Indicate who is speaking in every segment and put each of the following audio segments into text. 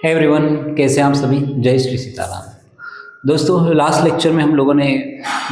Speaker 1: Hey everyone, कैसे हैं आप सभी। जय श्री सीताराम। दोस्तों, लास्ट लेक्चर में हम लोगों ने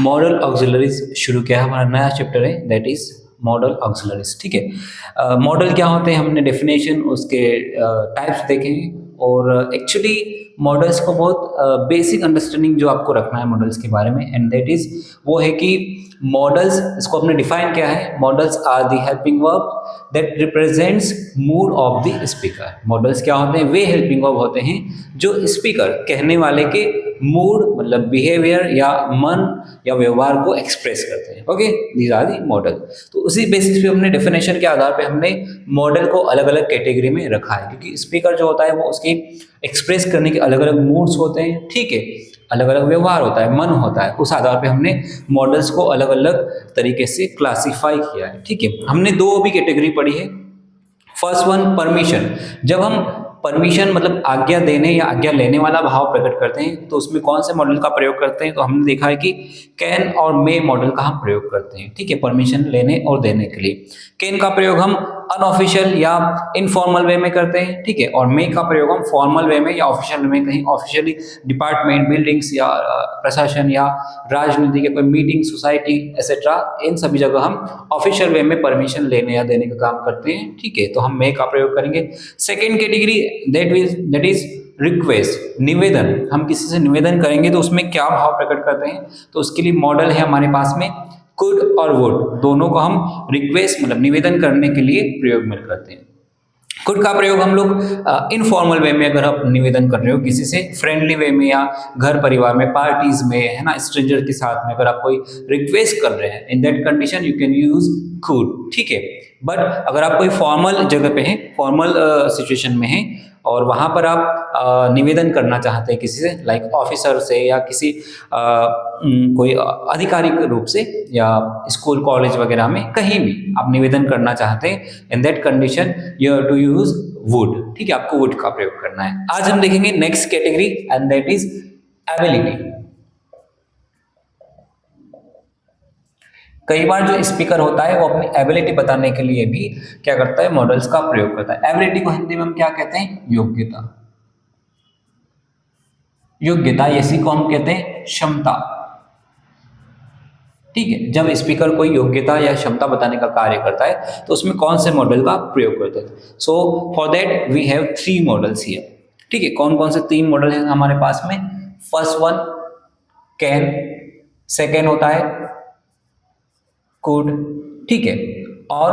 Speaker 1: मॉडल ऑक्सिलरीज शुरू किया है। हमारा नया चैप्टर है, दैट इज मॉडल ऑक्सिलरीज। ठीक है, मॉडल क्या होते हैं हमने डेफिनेशन उसके टाइप्स देखे हैं। और एक्चुअली मॉडल्स को बहुत बेसिक अंडरस्टैंडिंग जो आपको रखना है मॉडल्स के बारे में, एंड दैट इज वो है कि मॉडल्स, इसको आपने डिफाइन किया है, modals are the helping verb that represents mood of the speaker. Modals क्या होते हैं? वे हेल्पिंग वर्ब होते हैं जो स्पीकर, कहने वाले के मूड मतलब बिहेवियर या मन या व्यवहार को एक्सप्रेस करते हैं। Okay, these are the modal. तो उसी बेसिस पे हमने डेफिनेशन के आधार पे हमने मॉडल को अलग अलग कैटेगरी में रखा है, क्योंकि स्पीकर जो होता है वो उसकी एक्सप्रेस करने के अलग अलग मूड्स होते हैं। ठीक है, अलग अलग व्यवहार होता है, मन होता है, उस आधार पे हमने मॉडल्स को अलग अलग तरीके से क्लासिफाई किया है। ठीक है, हमने दो भी कैटेगरी पढ़ी है। First one, permission. जब हम परमिशन मतलब आज्ञा देने या आज्ञा लेने वाला भाव प्रकट करते हैं तो उसमें कौन से मॉडल का प्रयोग करते हैं? तो हमने देखा है कि कैन और मे मॉडल का हम प्रयोग करते हैं। ठीक है, परमिशन लेने और देने के लिए कैन का प्रयोग हम अनऑफिशियल या इनफॉर्मल वे में करते हैं। ठीक है, और मे का प्रयोग हम फॉर्मल वे में या ऑफिशियल में, कहीं ऑफिशियली डिपार्टमेंट, बिल्डिंग्स या प्रशासन या राजनीति के कोई मीटिंग, सोसाइटी एक्सेट्रा, इन सभी जगह हम ऑफिशियल वे में परमिशन लेने या देने का काम करते हैं। ठीक है, तो हम मे का प्रयोग करेंगे। Second category that is request, निवेदन। हम किसी से निवेदन करेंगे तो उसमें क्या भाव प्रकट करते हैं? तो उसके लिए मॉडल है हमारे पास में कुड और वुड, दोनों को हम रिक्वेस्ट मतलब निवेदन करने के लिए प्रयोग में करते हैं। कुड का प्रयोग हम लोग इनफॉर्मल वे में, अगर आप निवेदन कर रहे हो किसी से, फ्रेंडली वे में या घर परिवार में, पार्टीज में, है ना, स्ट्रेंजर के साथ में, अगर आप कोई रिक्वेस्ट कर रहे हैं, in that condition you can use could. ठीक है, बट अगर आप कोई फॉर्मल जगह पे हैं, फॉर्मल सिचुएशन में हैं और वहाँ पर आप निवेदन करना चाहते हैं किसी से, लाइक ऑफिसर से या किसी कोई आधिकारिक रूप से, या स्कूल कॉलेज वगैरह में कहीं भी आप निवेदन करना चाहते हैं, in that condition you have to use would. ठीक है, आपको वुड का प्रयोग करना है। आज हम देखेंगे next category, and that is ability. कई बार जो स्पीकर होता है वो अपनी एबिलिटी बताने के लिए भी क्या करता है? मॉडल्स का प्रयोग करता है। एबिलिटी को हिंदी में हम क्या कहते हैं? योग्यता। योग्यता, इसी को हम कहते हैं क्षमता। ठीक है, जब स्पीकर कोई योग्यता या क्षमता बताने का कार्य करता है तो उसमें कौन से मॉडल का प्रयोग करते हैं? So for that we have 3 modals here. ठीक है, कौन कौन से 3 मॉडल हैं हमारे पास में? फर्स्ट वन कैन, सेकेंड होता है कुड। ठीक है, और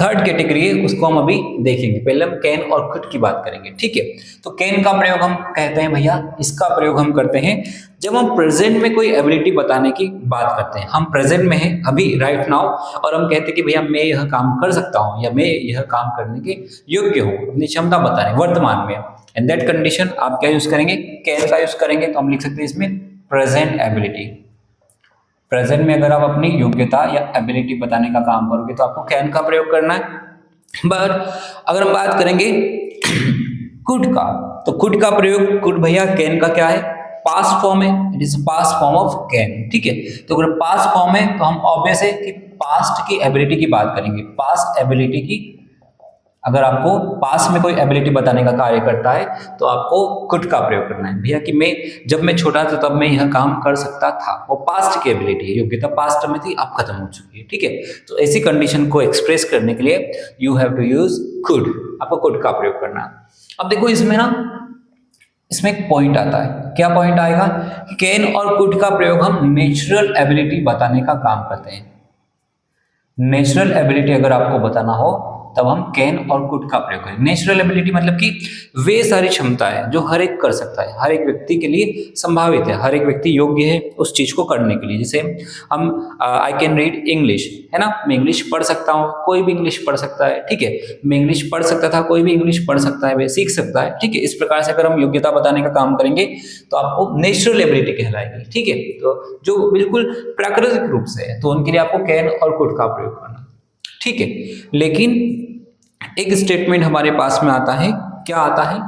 Speaker 1: थर्ड कैटेगरी है, उसको हम अभी देखेंगे। पहले हम कैन और कुड की बात करेंगे। ठीक है, तो कैन का प्रयोग हम कहते हैं भैया, इसका प्रयोग हम करते हैं जब हम प्रेजेंट में कोई एबिलिटी बताने की बात करते हैं। हम प्रेजेंट में हैं अभी, राइट नाउ, और हम कहते हैं कि भैया मैं यह काम कर सकता हूँ या मैं यह काम करने के योग्य हूँ, अपनी क्षमता बता रहे हैं वर्तमान में। इन दैट कंडीशन आप क्या यूज करेंगे? कैन का यूज करेंगे। तो हम लिख सकते हैं इसमें प्रेजेंट एबिलिटी। प्रेजेंट में अगर आप अपनी योग्यता या एबिलिटी बताने का काम करोगे तो आपको कैन का प्रयोग करना है। बट अगर हम बात करेंगे कुड का, तो कुड का प्रयोग, कुड भैया कैन का क्या है? पास्ट फॉर्म है, it is past form of can. ठीक है, तो अगर पास्ट फॉर्म है तो हम ऑब्वियस है कि पास्ट की एबिलिटी की बात करेंगे। पास्ट एबिलिटी की, अगर आपको पास्ट में कोई एबिलिटी बताने का कार्य करता है तो आपको कुड का प्रयोग करना है। भैया कि मैं जब मैं छोटा था तब मैं यह काम कर सकता था, वो पास्ट की एबिलिटी है, योग्यता पास्ट में थी, अब खत्म हो चुकी है। ठीक है, तो ऐसी कंडीशन को एक्सप्रेस करने के लिए you have to use could, आपको कुड का प्रयोग करना है। अब देखो इसमें ना, इसमें एक पॉइंट आता है। क्या पॉइंट आएगा? कैन और कुड का प्रयोग हम नेचुरल एबिलिटी बताने का काम करते हैं। नेचुरल एबिलिटी अगर आपको बताना हो तब हम कैन और कुड का प्रयोग करें। नेचुरल एबिलिटी मतलब कि वे सारी क्षमताएं जो हर एक कर सकता है, हर एक व्यक्ति के लिए संभावित है, हर एक व्यक्ति योग्य है उस चीज को करने के लिए। जैसे हम आई कैन रीड इंग्लिश, है ना, मैं इंग्लिश पढ़ सकता हूँ, कोई भी इंग्लिश पढ़ सकता है। ठीक है, मैं इंग्लिश पढ़ सकता था, कोई भी इंग्लिश पढ़ सकता है, वे सीख सकता है। ठीक है, इस प्रकार से अगर हम योग्यता बताने का काम करेंगे तो आपको नेचुरल एबिलिटी कहलाएगी। ठीक है, तो जो बिल्कुल प्राकृतिक रूप से है तो उनके लिए आपको कैन और कुड का प्रयोग करना। ठीक है, लेकिन एक स्टेटमेंट हमारे पास में आता है। क्या आता है?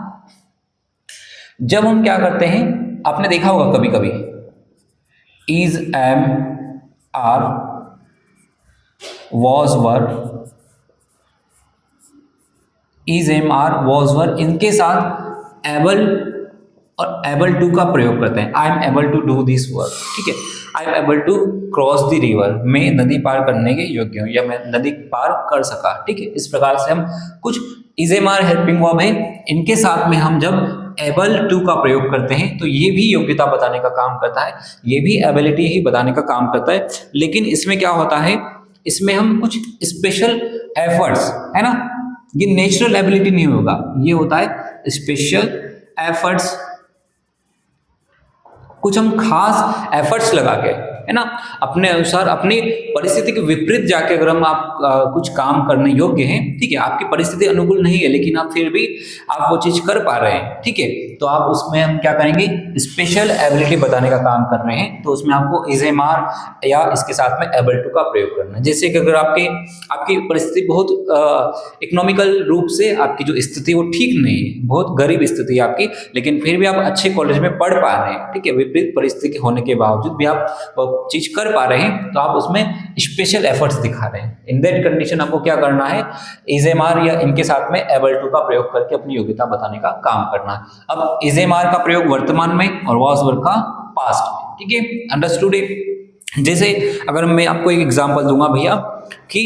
Speaker 1: जब हम क्या करते हैं, आपने देखा होगा कभी कभी, is, am, are, was, were, is, am, are, was, were, इनके साथ एबल और एबल टू का प्रयोग करते हैं। I am able to do this work, ठीक है। I am able to cross the river, मैं नदी पार करने के योग्य हूँ या मैं नदी पार कर सका, ठीक है। इस प्रकार से हम कुछ is am are helping verb है, इनके साथ में हम जब एबल टू का प्रयोग करते हैं तो ये भी योग्यता बताने का काम करता है, ये भी एबिलिटी ही बताने का काम करता है। लेकिन इसमें क्या होता है, इसमें हम कुछ स्पेशल एफर्ट्स, है ना, ये नेचुरल एबिलिटी नहीं होगा, ये होता है स्पेशल एफर्ट्स, कुछ हम खास एफर्ट्स लगा के, है ना, अपने अनुसार अपनी परिस्थिति के विपरीत जाके अगर हम आप कुछ काम करने योग्य हैं, ठीक है, आपकी परिस्थिति अनुकूल नहीं है लेकिन आप फिर भी आप वो चीज कर पा रहे हैं, ठीक है, तो आप उसमें हम क्या करेंगे, स्पेशल एबिलिटी बताने का काम कर रहे हैं, तो उसमें आपको इज एम आर या इसके साथ में एबल टू का प्रयोग करना है। जैसे कि अगर आपकी परिस्थिति बहुत इकोनॉमिकल रूप से आपकी जो स्थिति वो ठीक नहीं है, बहुत गरीब स्थिति है आपकी, लेकिन फिर भी आप अच्छे कॉलेज में पढ़ पा रहे हैं, ठीक है, विपरीत परिस्थिति होने के बावजूद भी आप चीज कर पा रहे हैं, तो आप उसमें स्पेशल एफर्ट्स दिखा रहे हैं। इन दैट कंडीशन आपको क्या करना है, इज एम आर या इनके साथ में एबल टू का प्रयोग करके अपनी योग्यता बताने का काम करना है। अब इज एम आर का प्रयोग वर्तमान में और वाज वर्ब का पास्ट में, ठीक है, अंडरस्टूड है। जैसे अगर मैं आपको एक एग्जांपल दूंगा भैया कि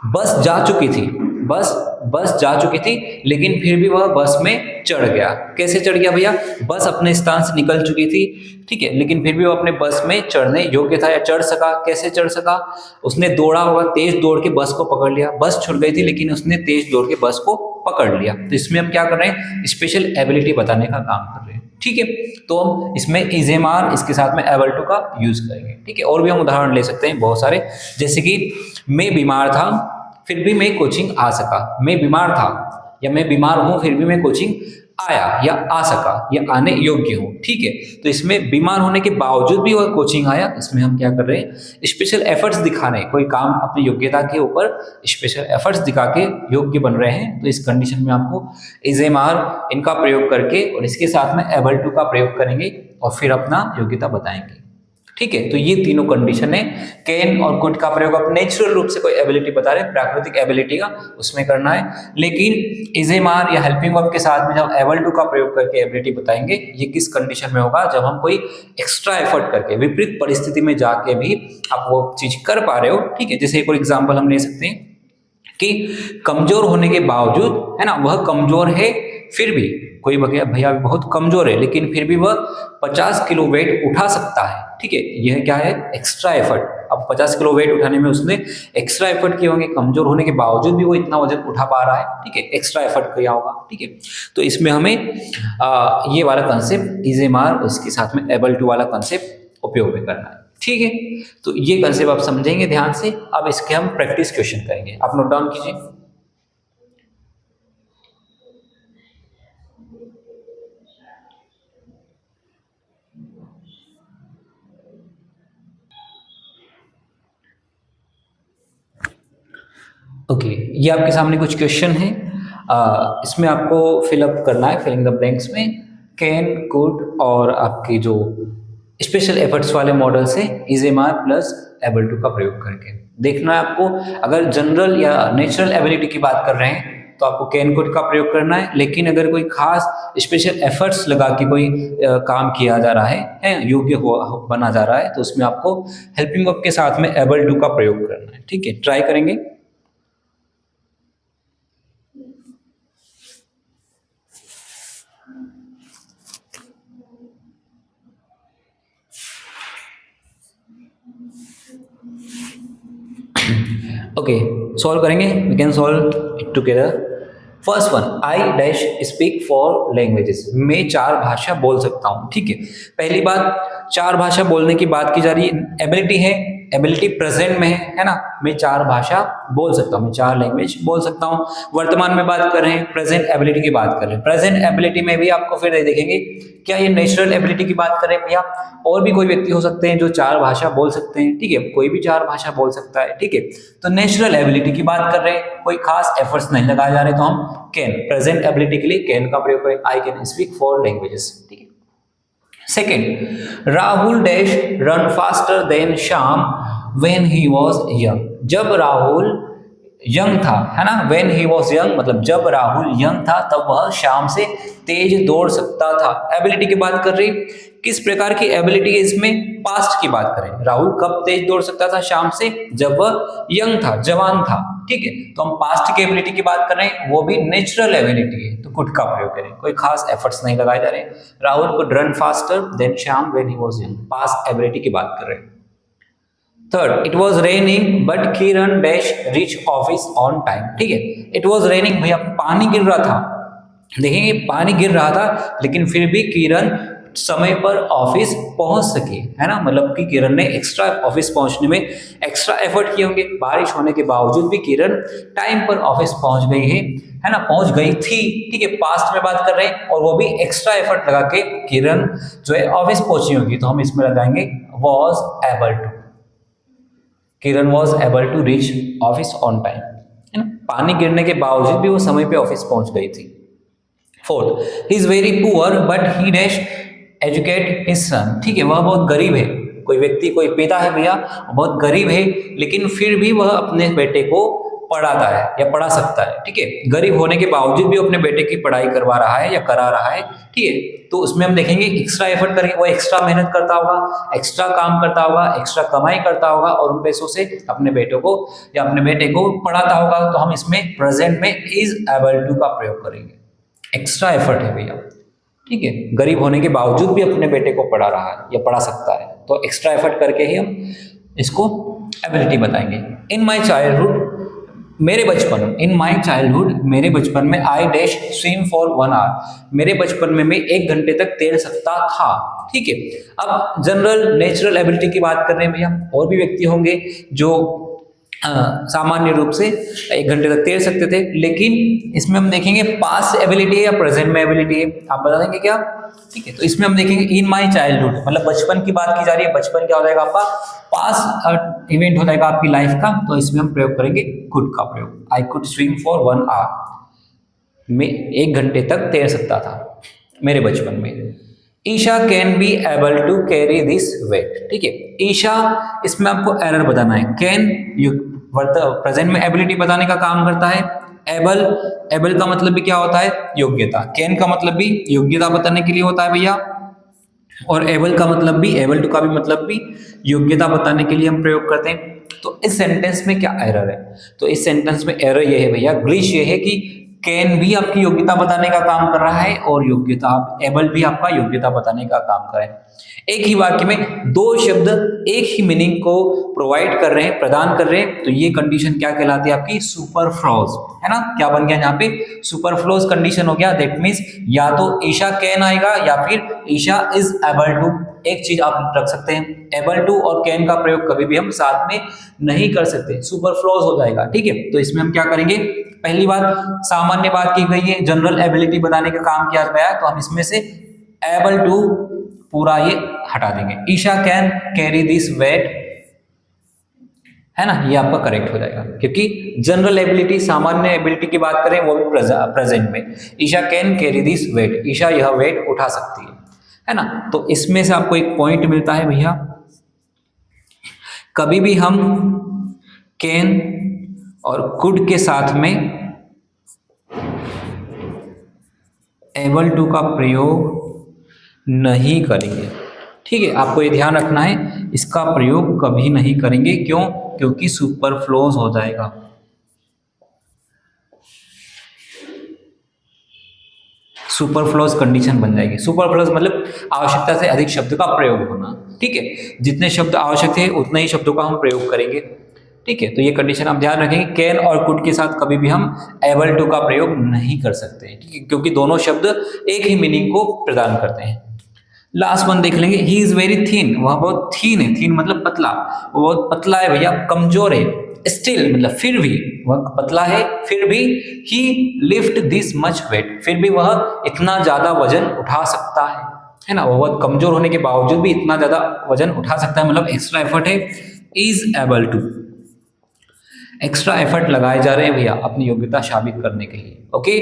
Speaker 1: बस जा चुकी थी, बस जा चुकी थी लेकिन फिर भी वह बस में चढ़ गया। कैसे चढ़ गया भैया, बस अपने स्थान से निकल चुकी थी, ठीक है, लेकिन फिर भी वो अपने बस में चढ़ने योग्य था या चढ़ सका। कैसे चढ़ सका, उसने दौड़ा होगा, तेज दौड़ के बस को पकड़ लिया, बस छूट गई थी लेकिन उसने तेज दौड़ के बस को पकड़ लिया। तो इसमें हम क्या कर रहे हैं, स्पेशल एबिलिटी बताने का काम कर रहे हैं, ठीक है। तो हम इसमें इज एम आर इसके साथ में एबल टू का यूज करेंगे, ठीक है। और भी हम उदाहरण ले सकते हैं बहुत सारे, जैसे कि मैं बीमार था फिर भी मैं कोचिंग आ सका, मैं बीमार था या मैं बीमार हूं फिर भी मैं कोचिंग आया या आ सका या आने योग्य हूं, ठीक है। तो इसमें बीमार होने के बावजूद भी वह कोचिंग आया, इसमें हम क्या कर रहे हैं, स्पेशल एफर्ट्स दिखा रहे हैं, कोई काम अपनी योग्यता के ऊपर स्पेशल एफर्ट्स दिखा के योग्य बन रहे हैं। तो इस कंडीशन में आपको इज एम आर इनका प्रयोग करके और इसके साथ में एबल टू का प्रयोग करेंगे और फिर अपना योग्यता बताएंगे, ठीक है। तो ये तीनों कंडीशन है। कैन और कुड का प्रयोग आप नेचुरल रूप से कोई एबिलिटी बता रहे हैं, प्राकृतिक एबिलिटी का, उसमें करना है। लेकिन इज एम आर या हेल्पिंग वर्ब के साथ में जब एबल टू का प्रयोग करके एबिलिटी बताएंगे, ये किस कंडीशन में होगा, जब हम कोई एक्स्ट्रा एफर्ट करके विपरीत परिस्थिति में जाके भी आप वो चीज कर पा रहे हो, ठीक है। जैसे एक और एग्जाम्पल हम ले सकते हैं कि कमजोर होने के बावजूद, है ना, वह कमजोर है फिर भी, कोई भैया बहुत कमजोर है लेकिन फिर भी वह 50 किलो वेट उठा सकता है, ठीक है। यह क्या है, एक्स्ट्रा एफर्ट। अब 50 किलो वेट उठाने में उसने एक्स्ट्रा एफर्ट किए होंगे, कमजोर होने के बावजूद भी वो इतना वजन उठा पा रहा है, ठीक है, एक्स्ट्रा एफर्ट किया होगा, ठीक है। तो इसमें हमें ये वाला कंसेप्ट इज एम आर उसके साथ में एबल टू वाला कंसेप्ट उपयोग में करना है, ठीक है। तो ये कंसेप्ट आप समझेंगे ध्यान से। अब इसके हम प्रैक्टिस क्वेश्चन करेंगे, आप नोट डाउन कीजिए। ओके, ये आपके सामने कुछ क्वेश्चन है, इसमें आपको फिलअप करना है, फिलिंग द ब्लैंक्स में कैन, कुड और आपके जो स्पेशल एफर्ट्स वाले मॉडल्स है is am are plus able to का प्रयोग करके देखना है आपको। अगर जनरल या नेचुरल एबिलिटी की बात कर रहे हैं तो आपको कैन, कुड का प्रयोग करना है, लेकिन अगर कोई खास स्पेशल एफर्ट्स लगा के कोई काम किया जा रहा है, योग्य बना जा रहा है, तो उसमें आपको हेल्पिंग वर्ब के साथ में एबल टू का प्रयोग करना है, ठीक है। ट्राई करेंगे। ओके, सॉल्व करेंगे, we can solve it together. First one, I dash speak 4 languages, मैं 4 भाषा बोल सकता हूँ, ठीक है। पहली बात, 4 भाषा बोलने की बात की जा रही है, एबिलिटी है, एबिलिटी प्रेजेंट में है ना, मैं 4 भाषा बोल सकता हूँ, मैं 4 लैंग्वेज बोल सकता हूँ। वर्तमान में बात कर रहे हैं, प्रेजेंट एबिलिटी की बात कर रहे हैं। प्रेजेंट एबिलिटी में भी आपको फिर देखेंगे क्या ये नेचुरल एबिलिटी की बात कर रहे हैं भैया, और भी कोई व्यक्ति हो सकते हैं जो 4 भाषा बोल सकते हैं, ठीक है, कोई भी 4 भाषा बोल सकता है, ठीक है। तो नेचुरल एबिलिटी की बात कर रहे हैं, कोई खास एफर्ट्स नहीं लगाए जा रहे, तो हम कैन, प्रेजेंट एबिलिटी के लिए कैन का प्रयोग करें, आई कैन स्पीक 4 लैंग्वेजेस, ठीक है। Second, Rahul dash run faster than Shyam when he was young, जब राहुल यंग था, है ना, व्हेन ही वॉज यंग मतलब जब राहुल यंग था तब वह शाम से तेज दौड़ सकता था। एबिलिटी की बात कर रही, किस प्रकार की एबिलिटी है इसमें, पास्ट की बात करें, राहुल कब तेज दौड़ सकता था शाम से, जब वह यंग था, जवान था, ठीक है। तो हम पास्ट की एबिलिटी की बात कर रहे हैं, वो भी नेचुरल एबिलिटी है, तो कुड का प्रयोग करें, कोई खास एफर्ट्स नहीं लगाए जा रहे। Rahul could run faster than Shyam when he was young, past ability की बात कर रहे हैं। Third, it was raining but Kiran dash reach office on time, ठीक है। इट वॉज रेनिंग, भैया पानी गिर रहा था, देखेंगे पानी गिर रहा था लेकिन फिर भी किरण समय पर ऑफिस पहुंच सके, है ना, मतलब कि किरण ने एक्स्ट्रा ऑफिस पहुंचने में एक्स्ट्रा एफर्ट किए होंगे। बारिश होने के बावजूद भी किरण टाइम पर ऑफिस पहुंच गई है ना, पहुंच गई थी, ठीक है, पास्ट में बात कर रहे हैं, और वो भी एक्स्ट्रा एफर्ट लगा के किरण जो है ऑफिस पहुंची होगी, तो हम इसमें लगाएंगे was able to, Kiran was able to reach office on time, है ना, पानी गिरने के बावजूद भी वो समय पे ऑफिस पहुंच गई थी। Fourth, he is very poor but he dash educate his son, ठीक है, वह बहुत गरीब है, कोई व्यक्ति कोई पिता है भैया बहुत गरीब है, लेकिन फिर भी वह अपने बेटे को पढ़ाता है या पढ़ा सकता है, ठीक है, गरीब होने के बावजूद भी अपने बेटे की पढ़ाई करवा रहा है या करा रहा है, ठीक है। तो उसमें हम देखेंगे एक्स्ट्रा एफर्ट करेंगे, वो एक्स्ट्रा मेहनत करता होगा, एक्स्ट्रा काम करता होगा, एक्स्ट्रा कमाई करता होगा और उन पैसों से अपने बेटों को या अपने बेटे को पढ़ाता होगा, तो हम इसमें प्रेजेंट में इज एबल टू का प्रयोग करेंगे, एक्स्ट्रा एफर्ट है भैया, ठीक है, गरीब होने के बावजूद भी अपने बेटे को पढ़ा रहा है या पढ़ा सकता है, तो एक्स्ट्रा एफर्ट करके ही हम इसको एबिलिटी बताएंगे। इन माई चाइल्डहुड, मेरे बचपन, इन माई चाइल्डहुड मेरे बचपन में, I dash swim for 1 hour, मेरे बचपन में मैं 1 घंटे तक तैर सकता था, ठीक है। अब जनरल नेचुरल एबिलिटी की बात कर रहे हैं भैया, और भी व्यक्ति होंगे जो सामान्य रूप से 1 घंटे तक तैर सकते थे, लेकिन इसमें हम देखेंगे पास्ट एबिलिटी है या प्रेजेंट में एबिलिटी है, आप बता देंगे क्या, ठीक है। तो इसमें हम देखेंगे इन माई चाइल्डहुड, मतलब बचपन की बात की जा रही है, बचपन क्या हो जाएगा आपका, पास्ट इवेंट हो जाएगा आपकी लाइफ का, तो इसमें हम प्रयोग करेंगे कुड का प्रयोग, I could swim for 1 hour, मैं 1 घंटे तक तैर सकता था मेरे बचपन में। Isha can be able to carry this weight, ठीक है, ईशा, इसमें आपको एरर बताना है, कैन प्रेजेंट में एबिलिटी बताने का काम करता है, एबल, एबल का मतलब भी क्या होता है, योग्यता, कैन का मतलब भी योग्यता बताने के लिए होता है भैया, और एबल का मतलब भी, एबल टू का भी मतलब भी योग्यता बताने के लिए हम प्रयोग करते हैं। तो इस सेंटेंस में क्या एरर है, तो इस सेंटेंस में एरर ये है भैया, ग्लिच ये है कि कैन भी आपकी योग्यता बताने का काम कर रहा है और योग्यता एबल भी आपका योग्यता बताने का काम कर रहा है। एक ही वाक्य में 2 शब्द एक ही मीनिंग को प्रोवाइड कर रहे हैं, प्रदान कर रहे हैं, तो ये कंडीशन क्या कहलाती है आपकी, सुपरफ्लोज, है ना, क्या बन गया यहाँ पे, सुपरफ्लोज कंडीशन हो गया। दैट मीन्स या तो ईशा कैन आएगा या फिर ईशा इज एबल टू, एक चीज आप रख सकते हैं, एबल टू और कैन का प्रयोग कभी भी हम साथ में नहीं कर सकते, सुपरफ्लोज हो जाएगा, ठीक है। तो इसमें हम क्या करेंगे, पहली बात सामान्य बात की गई है, जनरल एबिलिटी बताने का काम किया गया है, तो हम इसमें से एबल टू पूरा ये हटा देंगे, Isha can carry this weight, है ना, ये आपका करेक्ट हो जाएगा, क्योंकि जनरल एबिलिटी, सामान्य एबिलिटी की बात करें वो भी प्रेजेंट में, Isha can carry this weight, Isha यह वेट उठा सकती है ना। तो इसमें से आपको एक पॉइंट मिलता है भैया, कभी भी हम कैन और कुड के साथ में एबल टू का प्रयोग नहीं करेंगे, ठीक है, आपको ये ध्यान रखना है, इसका प्रयोग कभी नहीं करेंगे, क्यों, क्योंकि सुपरफ्लोज हो जाएगा। सुपरफ्लोज कंडीशन बन जाएगी, सुपरफ्लोज मतलब आवश्यकता से अधिक शब्द का प्रयोग होना, ठीक है, जितने शब्द आवश्यक है उतने ही शब्दों का हम प्रयोग करेंगे, ठीक है। तो ये कंडीशन आप ध्यान रखेंगे, कैन और कुड के साथ कभी भी हम एबल टू का प्रयोग नहीं कर सकते, ठीक है, क्योंकि दोनों शब्द एक ही मीनिंग को प्रदान करते हैं। लास्ट वन देख लेंगे, ही इज वेरी थिन, वह बहुत थीन है, थीन मतलब पतला, वो बहुत पतला है भैया, कमजोर है, स्टिल मतलब फिर भी, वह पतला है फिर भी, ही लिफ्ट दिस मच वेट, फिर भी वह इतना ज्यादा वजन उठा सकता है ना, वो बहुत कमजोर होने के बावजूद भी इतना ज्यादा वजन उठा सकता है, मतलब एक्स्ट्रा एफर्ट है, is able to, extra effort लगाए जा रहे हैं भैया अपनी योग्यता साबित करने के लिए, ओके।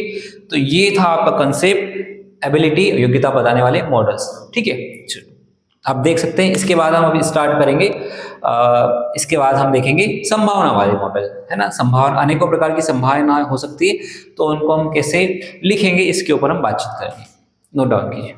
Speaker 1: तो ये था आपका कंसेप्ट, एबिलिटी, योग्यता बताने वाले मॉडल्स, ठीक है। आप देख सकते हैं। इसके बाद हम अभी स्टार्ट करेंगे, इसके बाद हम देखेंगे संभावना वाले मॉडल, है ना। संभावना, अनेकों प्रकार की संभावनाएं हो सकती है, तो उनको हम कैसे लिखेंगे इसके ऊपर हम बातचीत करेंगे। नोट डाउन कीजिए।